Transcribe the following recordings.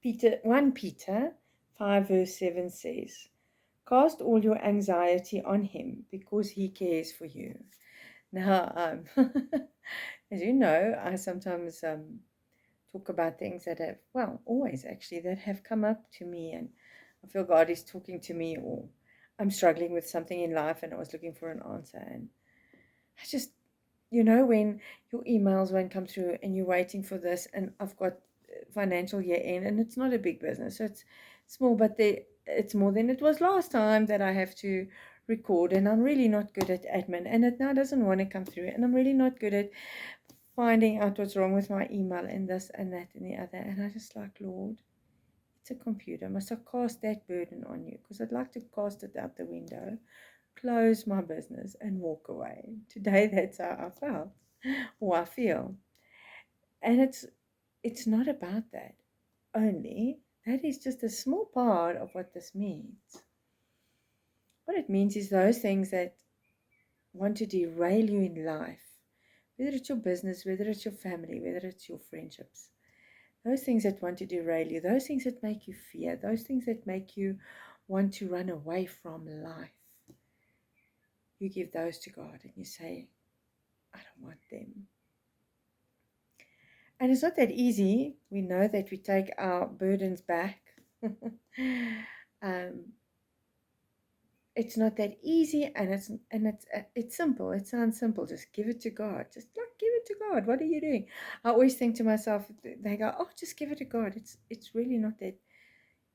1 Peter 5 verse 7 says, cast all your anxiety on him because he cares for you. Now, as you know, I sometimes talk about things that have, well, always actually, that have come up to me, and I feel God is talking to me, or I'm struggling with something in life and I was looking for an answer. And I just, when your emails won't come through and you're waiting for this, and I've got financial year end, and it's not a big business, so it's small, but it's more than it was last time that I have to record, and I'm really not good at admin, and it now doesn't want to come through, and I'm really not good at finding out what's wrong with my email and this and that and the other. And I just like, Lord, it's a computer. Must I cast that burden on you? Because I'd like to cast it out the window, close my business, and walk away. Today, that's how I felt, or I feel. And it's not about that only. That is just a small part of what this means. What it means is those things that want to derail you in life, whether it's your business, whether it's your family, whether it's your friendships, those things that want to derail you, those things that make you fear, those things that make you want to run away from life, you give those to God and you say, I don't want them. And it's not that easy. We know that we take our burdens back. It's not that easy, and it's simple. It sounds simple. Just give it to God. Just like, give it to God. What are you doing? I always think to myself, they go, oh, just give it to God. It's really not that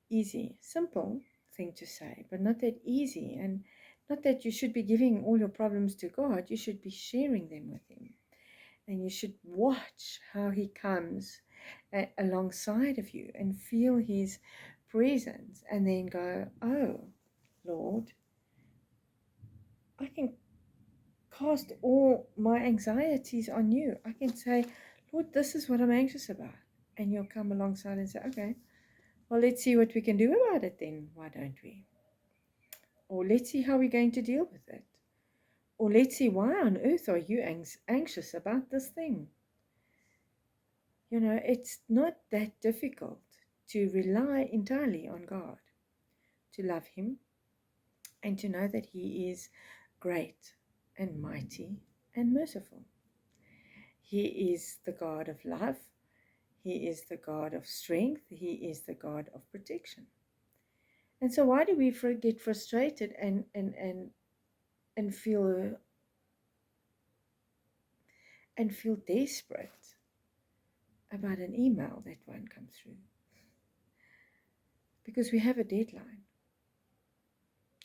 easy. Simple thing to say, but not that easy. And not that you should be giving all your problems to God. You should be sharing them with Him. And you should watch how He comes alongside of you and feel His presence, and then go, oh, Lord, I can cast all my anxieties on you. I can say, Lord, this is what I'm anxious about. And you'll come alongside and say, okay, well, let's see what we can do about it then. Why don't we? Or let's see how we're going to deal with it. Or let's see, why on earth are you anxious about this thing? It's not that difficult to rely entirely on God, to love Him, and to know that He is great and mighty and merciful. He is the God of love. He is the God of strength. He is the God of protection. And so why do we get frustrated and feel desperate about an email that won't come through? Because we have a deadline.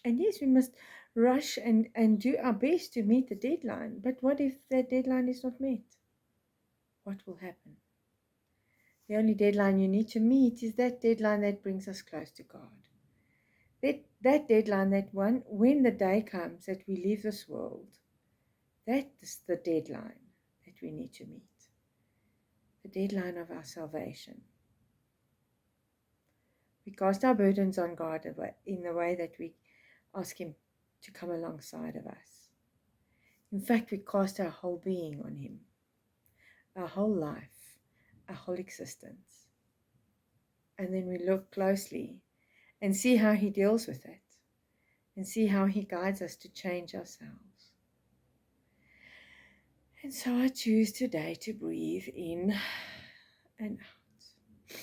And yes, we must rush and do our best to meet the deadline. But what if that deadline is not met? What will happen? The only deadline you need to meet is that deadline that brings us close to God. That deadline, that one, when the day comes that we leave this world, that is the deadline that we need to meet. The deadline of our salvation. We cast our burdens on God in the way that we ask Him to come alongside of us. In fact, we cast our whole being on Him, our whole life, our whole existence. And then we look closely and see how He deals with it, and see how He guides us to change ourselves. And so I choose today to breathe in and out.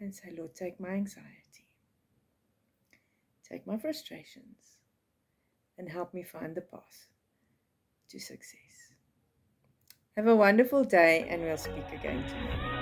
And say, Lord, take my anxiety, take my frustrations, and help me find the path to success. Have a wonderful day, and we'll speak again tomorrow.